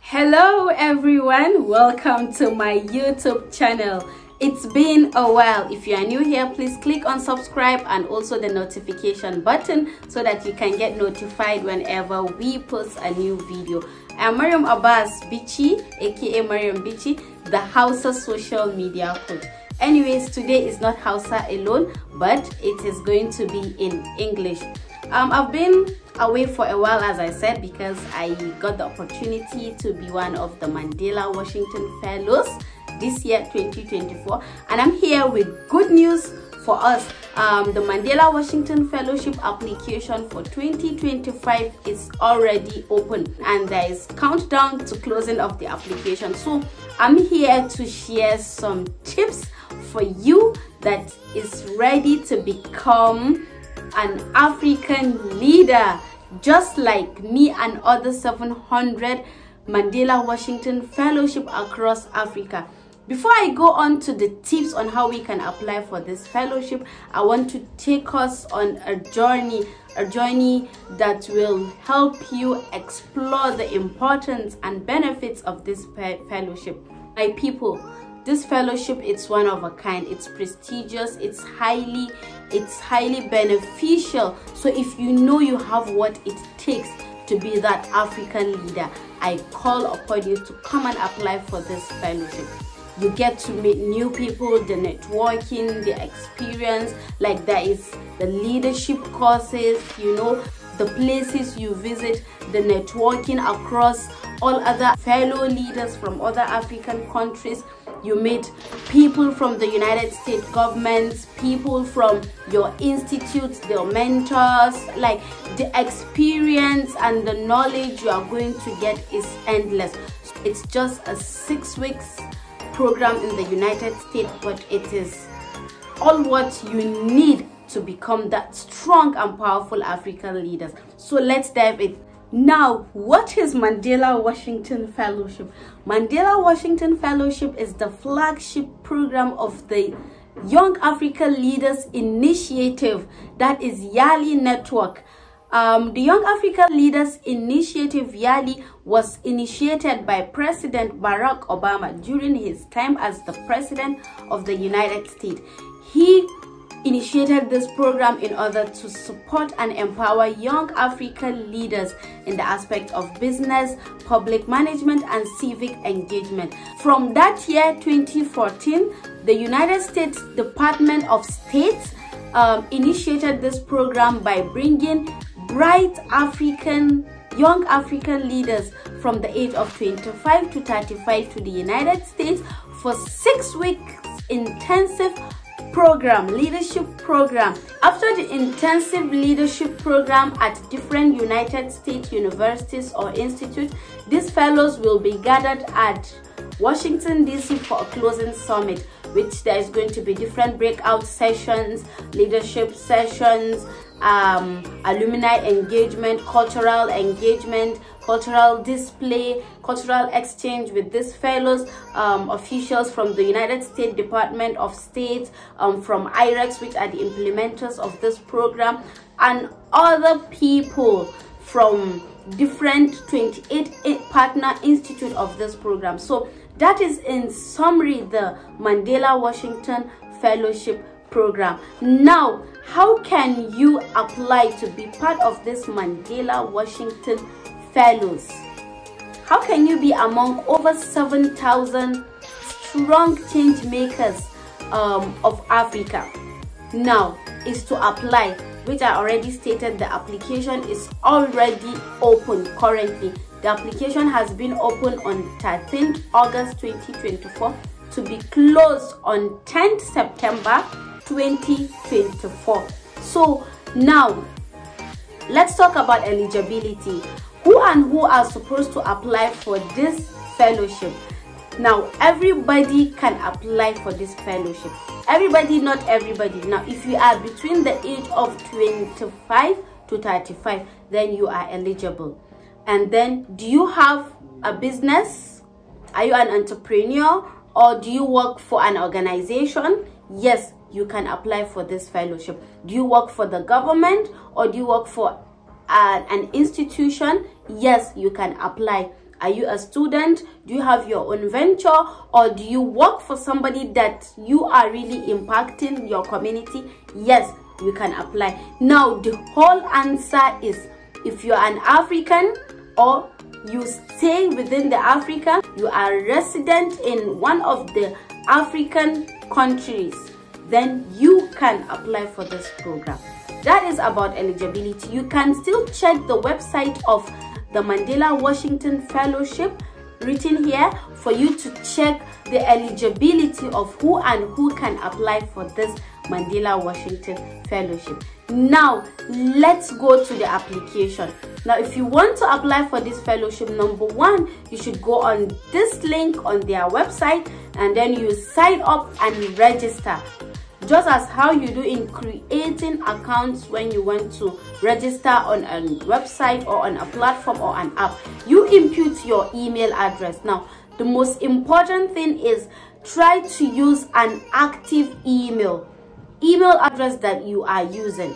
Hello everyone, welcome to my YouTube channel. It's been a while. If you are new here, please click on subscribe and also the notification button so that you can get notified whenever we post a new video. I'm Mariam Abbas Bichi, aka Mariam Bichi, the Hausa social media coach. Anyways, today is not Hausa alone, but it is going to be in English. I've been away for a while, as I said, because I got the opportunity to be one of the Mandela Washington Fellows this year 2024, and I'm here with good news for us. The Mandela Washington Fellowship application for 2025 is already open, and there is countdown to closing of the application. So I'm here to share some tips for you that is ready to become an African leader, just like me and other 700 Mandela Washington Fellowship across Africa. Before I go on to the tips on how we can apply for this fellowship, I want to take us on a journey that will help you explore the importance and benefits of this fellowship. My people, this fellowship, it's one of a kind. It's prestigious, it's highly beneficial. So if you know you have what it takes to be that African leader, I call upon you to come and apply for this fellowship. You get to meet new people, the networking, the experience, like there is the leadership courses, you know, the places you visit, the networking across all other fellow leaders from other African countries. You meet people from the United States governments, people from your institutes, their mentors. Like, the experience and the knowledge you are going to get is endless. It's just a 6 weeks program in the United States, but it is all what you need to become that strong and powerful African leaders. So let's dive in. Now, what is Mandela Washington Fellowship? Mandela Washington Fellowship is the flagship program of the Young African Leaders Initiative, that is YALI network. The Young African Leaders Initiative YALI was initiated by President Barack Obama during his time as the President of the United States. He initiated this program in order to support and empower young African leaders in the aspect of business, public management, and civic engagement. From that year 2014, the United States Department of State initiated this program by bringing bright young African leaders from the age of 25 to 35 to the United States for 6 weeks intensive leadership program. After the intensive leadership program at different United States universities or institutes, these fellows will be gathered at Washington DC for a closing summit, which there is going to be different breakout sessions, leadership sessions, alumni engagement, cultural display, cultural exchange with these fellows, officials from the United States Department of State, from IREX, which are the implementers of this program, and other people from different 28 partner institute of this program. So that is in summary the Mandela Washington Fellowship program. Now, how can you apply to be part of this Mandela Washington Fellows? How can you be among over 7,000 strong change makers of Africa? Now is to apply, which I already stated. The application is already open currently. The application has been open on 13th August 2024 to be closed on 10th September 2024. So now let's talk about eligibility. Who are supposed to apply for this fellowship? Now, everybody can apply for this fellowship. Everybody, not everybody. Now, if you are between the age of 25 to 35, then you are eligible. And then, do you have a business? Are you an entrepreneur, or do you work for an organization? Yes, you can apply for this fellowship. Do you work for the government, or do you work for an institution? Yes, you can apply. Are you a student? Do you have your own venture? Or do you work for somebody that you are really impacting your community? Yes, you can apply. Now, the whole answer is, if you're an African or you stay within the Africa, you are a resident in one of the African countries, then you can apply for this program. That is about eligibility. You can still check the website of the Mandela Washington Fellowship written here for you to check the eligibility of who can apply for this Mandela Washington Fellowship. Now let's go to the application. Now, if you want to apply for this fellowship, number one, you should go on this link on their website and then you sign up and register, just as how you do in creating accounts when you want to register on a website or on a platform or an app. You input your email address. Now, the most important thing is try to use an active email address that you are using.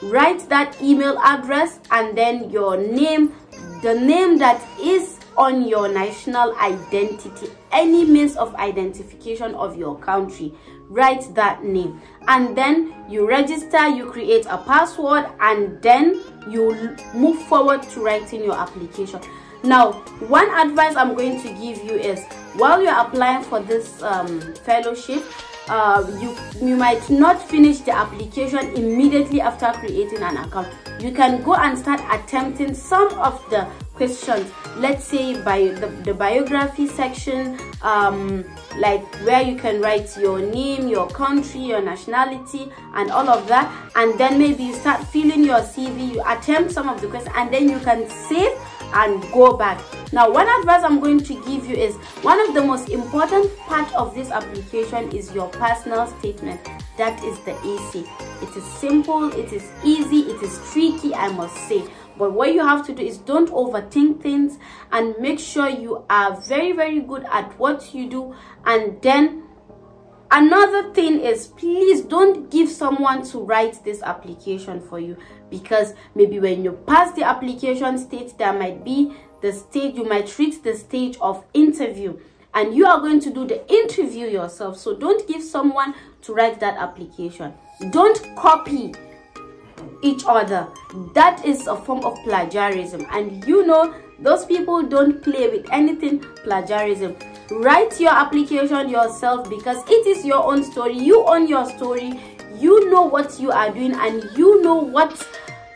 Write that email address and then your name, the name that is on your national identity, any means of identification of your country. Write that name and then you register, you create a password, and then you move forward to writing your application. Now, one advice I'm going to give you is, while you're applying for this fellowship, you might not finish the application immediately after creating an account. You can go and start attempting some of the questions. Let's say by the biography section, like where you can write your name, your country, your nationality, and all of that. And then maybe you start filling your CV, you attempt some of the questions, and then you can save and go back. Now, one advice I'm going to give you is, one of the most important part of this application is your personal statement. That is the AC. It is simple, it is easy, it is tricky, I must say. But what you have to do is don't overthink things and make sure you are very, very good at what you do. And then another thing is, please don't give someone to write this application for you, because maybe when you pass the application stage, there might be the stage, you might reach the stage of interview, and you are going to do the interview yourself. So don't give someone to write that application. Don't copy each other. That is a form of plagiarism, and you know those people don't play with anything plagiarism. Write your application yourself, because it is your own story. You own your story. You know what you are doing and you know what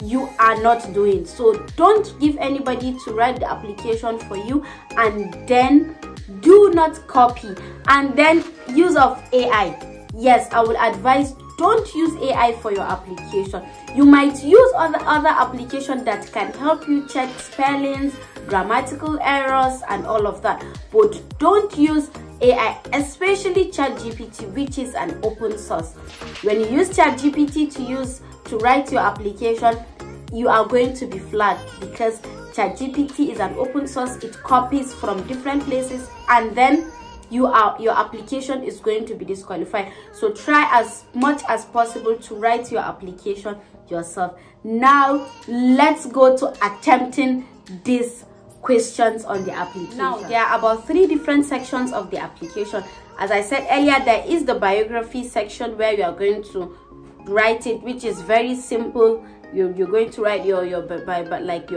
you are not doing. So don't give anybody to write the application for you, and then do not copy. And then use of AI. Yes, I would advise, don't use AI for your application. You might use other applications that can help you check spellings, grammatical errors, and all of that, but don't use AI, especially ChatGPT, which is an open source. When you use ChatGPT to write your application, you are going to be flagged, because ChatGPT is an open source. It copies from different places, and then your application is going to be disqualified. So try as much as possible to write your application yourself. Now let's go to attempting these questions on the application. Now, there are about 3 different sections of the application. As I said earlier, there is the biography section where you are going to write it, which is very simple. You're going to write your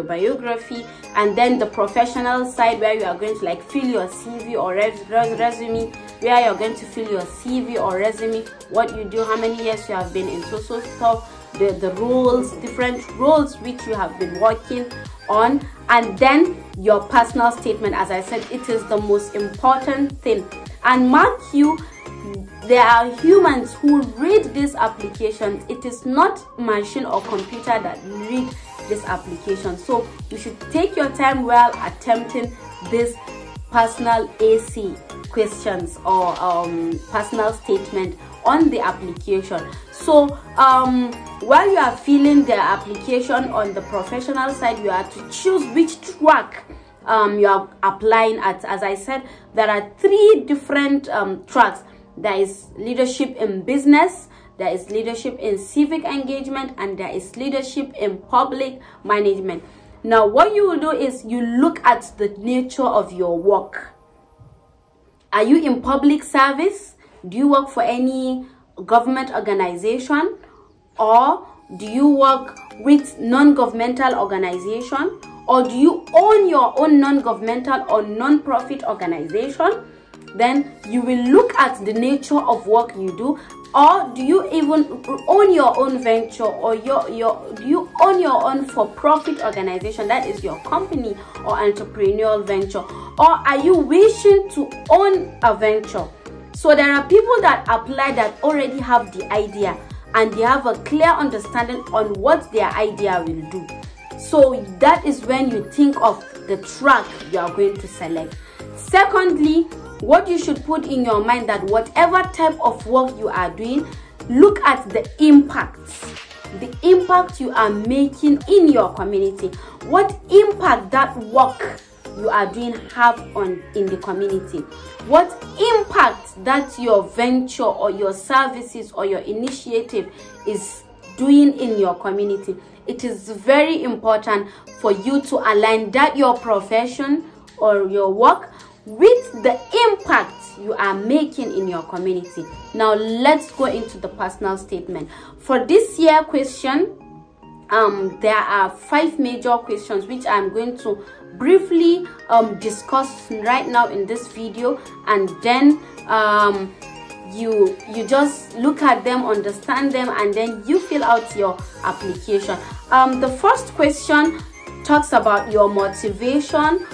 biography, and then the professional side where you are going to like fill your CV or resume, where you're going to fill your CV or resume, what you do, how many years you have been in social stuff, the roles, different roles which you have been working on, and then your personal statement. As I said, it is the most important thing. And mark you, there are humans who read this application. It is not machine or computer that read this application. So you should take your time while attempting this personal AC questions or personal statement on the application. So while you are filling the application on the professional side, you have to choose which track you are applying at. As I said, there are 3 different tracks. There is leadership in business, there is leadership in civic engagement, and there is leadership in public management. Now, what you will do is you look at the nature of your work. Are you in public service? Do you work for any government organization? Or do you work with non-governmental organization? Or do you own your own non-governmental or non-profit organization? Then you will look at the nature of work you do. Or do you even own your own venture, or do you own your own for-profit organization, that is your company or entrepreneurial venture? Or are you wishing to own a venture? So there are people that apply that already have the idea and they have a clear understanding on what their idea will do. So that is when you think of the track you are going to select. Secondly, what you should put in your mind, that whatever type of work you are doing, look at the impact you are making in your community. What impact that work you are doing have in the community? What impact that your venture or your services or your initiative is doing in your community? It is very important for you to align that your profession or your work with the impact you are making in your community. Now let's go into the personal statement. For this year question, there are 5 major questions which I'm going to briefly discuss right now in this video, and then you just look at them, understand them, and then you fill out your application. The first question talks about your motivation,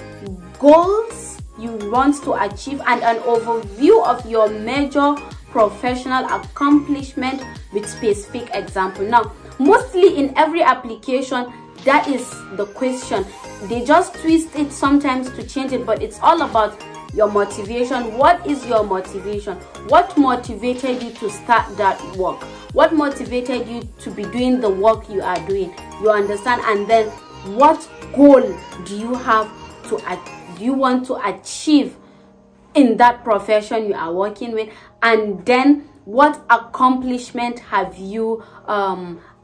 goals you want to achieve, and an overview of your major professional accomplishment with specific example. Now, mostly in every application, that is the question. They just twist it sometimes to change it, but it's all about your motivation. What is your motivation? What motivated you to start that work? What motivated you to be doing the work you are doing? You understand? And then what goal do you have to you want to achieve in that profession you are working with? And then what accomplishment have you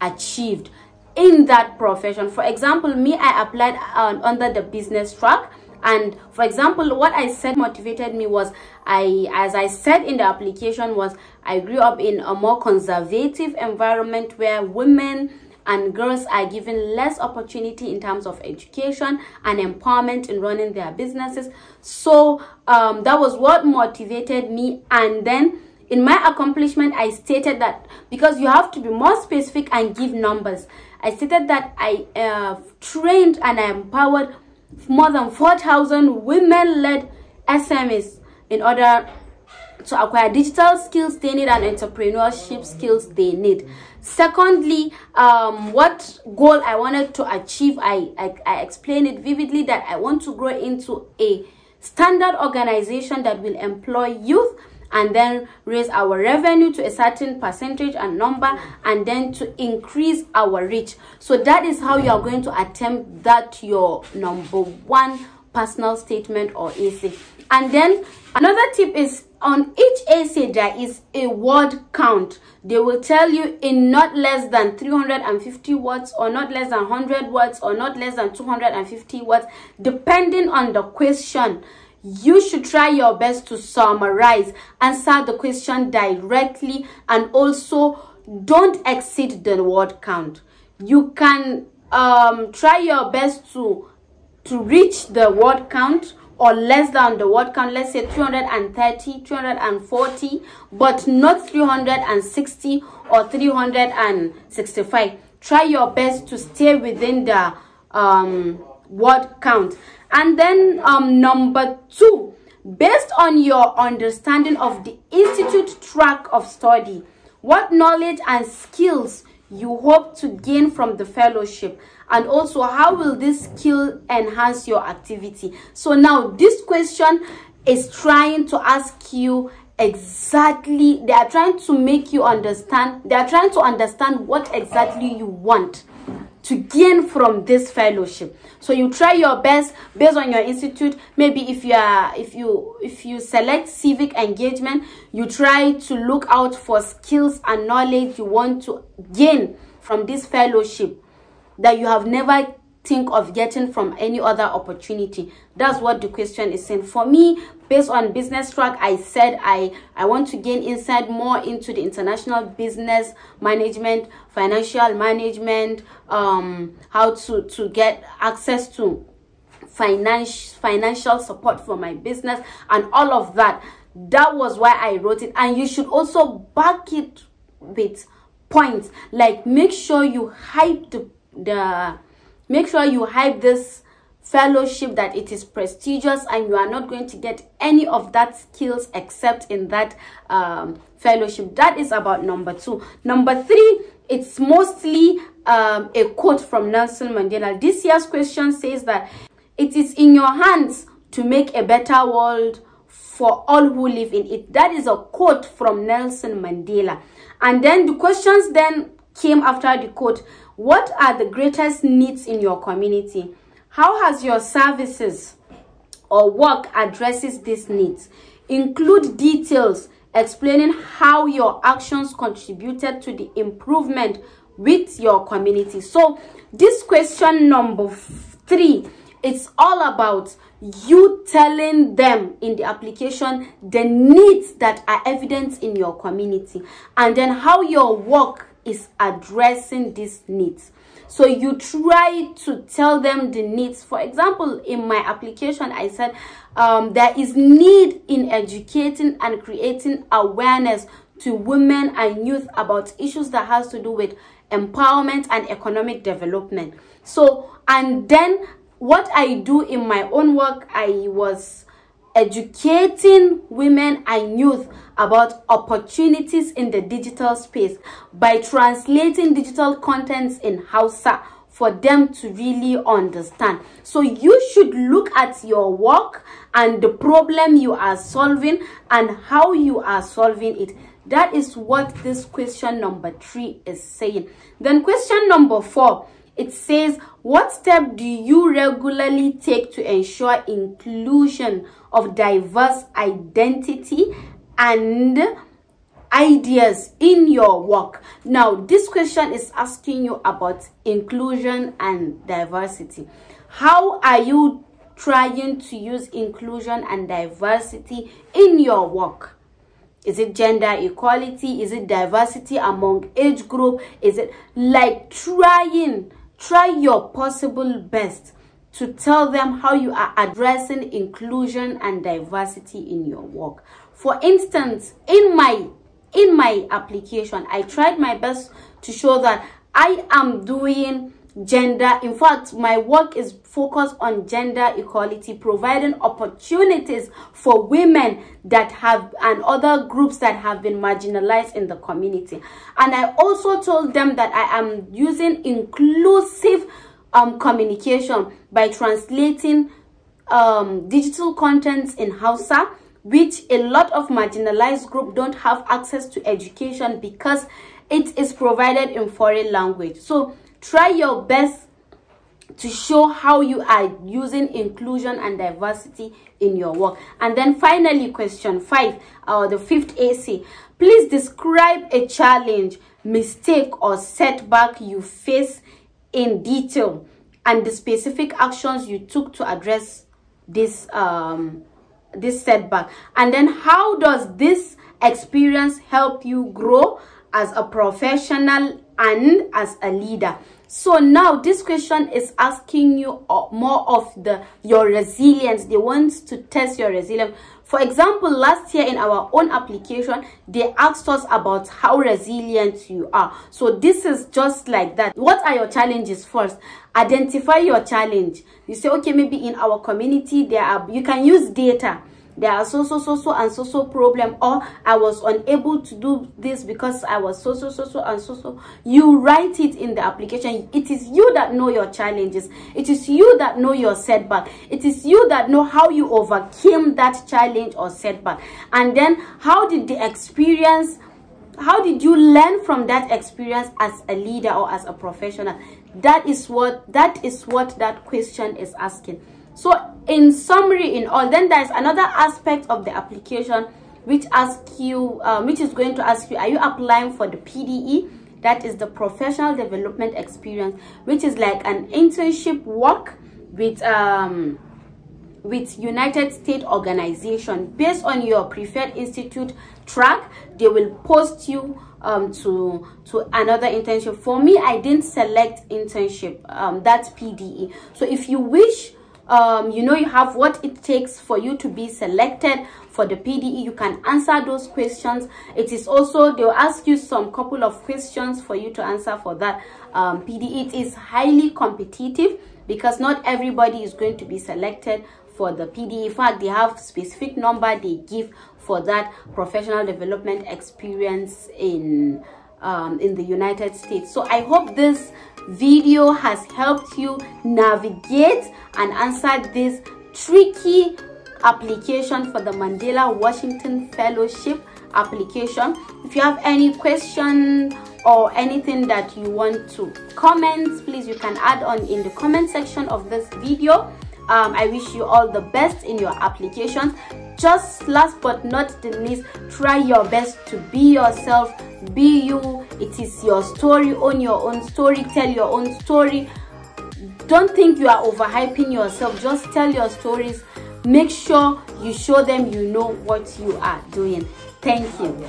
achieved in that profession? For example, me, I applied under the business track, and for example, what I said motivated me was, as I said in the application, was I grew up in a more conservative environment where women and girls are given less opportunity in terms of education and empowerment in running their businesses. So that was what motivated me. And then in my accomplishment, I stated that, because you have to be more specific and give numbers, I stated that I trained and I empowered more than 4,000 women-led SMEs in order to acquire digital skills they need and entrepreneurship skills they need. Secondly, what goal I wanted to achieve, I explained it vividly, that I want to grow into a standard organization that will employ youth and then raise our revenue to a certain percentage and number, and then to increase our reach. So that is how you are going to attempt that your number 1 personal statement or essay. And then another tip is, on each essay there is a word count. They will tell you in not less than 350 words, or not less than 100 words, or not less than 250 words, depending on the question. You should try your best to summarize, answer the question directly, and also don't exceed the word count. You can try your best to reach the word count, or less than the word count, let's say 330, 340, but not 360 or 365. Try your best to stay within the word count. And then number 2, based on your understanding of the institute track of study, what knowledge and skills you hope to gain from the fellowship, and also how will this skill enhance your activity. So now this question is trying to ask you exactly, they are trying to make you understand, they are trying to understand what exactly you want to gain from this fellowship. So you try your best based on your institute. Maybe if you select civic engagement, you try to look out for skills and knowledge you want to gain from this fellowship that you have never think of getting from any other opportunity? That's what the question is saying. For me, based on business track, I said I want to gain insight more into the international business management, financial management, how to get access to financial support for my business and all of that. That was why I wrote it. And you should also back it with points. Like, make sure you hype this fellowship, that it is prestigious and you are not going to get any of that skills except in that fellowship. That is about number 2. Number 3, it's mostly a quote from Nelson Mandela. This year's question says that it is in your hands to make a better world for all who live in it. That is a quote from Nelson Mandela. And then the questions then came after the quote. What are the greatest needs in your community? How has your services or work addresses these needs? Include details explaining how your actions contributed to the improvement with your community. So this question number 3, it's all about you telling them in the application the needs that are evident in your community, and then how your work is addressing these needs. So you try to tell them the needs. For example, in my application, I said there is need in educating and creating awareness to women and youth about issues that has to do with empowerment and economic development. So, and then what I do in my own work, I was educating women and youth about opportunities in the digital space by translating digital contents in Hausa for them to really understand. So you should look at your work and the problem you are solving and how you are solving it. That is what this question number 3 is saying. Then question number 4, it says, what step do you regularly take to ensure inclusion of diverse identity and ideas in your work? Now, this question is asking you about inclusion and diversity. How are you trying to use inclusion and diversity in your work? Is it gender equality? Is it diversity among age group? Is it like try your possible best to tell them how you are addressing inclusion and diversity in your work. For instance, in my application, I tried my best to show that I am doing gender. In fact, my work is focused on gender equality, providing opportunities for women that have and other groups that have been marginalized in the community. And I also told them that I am using inclusive communication by translating digital contents in Hausa, which a lot of marginalized groups don't have access to education because it is provided in foreign language. So try your best to show how you are using inclusion and diversity in your work. And then finally, question 5, the 5th AC. Please describe a challenge, mistake, or setback you face in detail and the specific actions you took to address this this setback. And then how does this experience help you grow as a professional and as a leader? So now this question is asking you more of your resilience. They want to test your resilience. For example, last year in our own application, they asked us about how resilient you are. So this is just like that. What are your challenges first? Identify your challenge. You say, okay, maybe in our community you can use data. There are so problem, or I was unable to do this because I was so. You write it in the application. It is you that know your challenges. It is you that know your setback. It is you that know how you overcame that challenge or setback. And then how did you learn from that experience as a leader or as a professional? That is what that question is asking. So in summary, in all, then there's another aspect of the application which is going to ask you, are you applying for the PDE? That is the professional development experience, which is like an internship work with United States organization. Based on your preferred institute track, they will post you to another internship. For me, I didn't select internship, that's PDE. So if you wish, you know you have what it takes for you to be selected for the PDE, you can answer those questions. It is also, they'll ask you some couple of questions for you to answer for that PDE. It is highly competitive because not everybody is going to be selected for the PDE. In fact, they have specific number they give for that professional development experience in the United States. So I hope this video has helped you navigate and answer this tricky application for the Mandela Washington Fellowship application. If you have any question or anything that you want to comment, please, you can add on in the comment section of this video. I wish you all the best in your applications. Just last but not the least, try your best to be yourself, be you. It is your story, own your own story, tell your own story. Don't think you are overhyping yourself. Just tell your stories. Make sure you show them you know what you are doing. Thank you.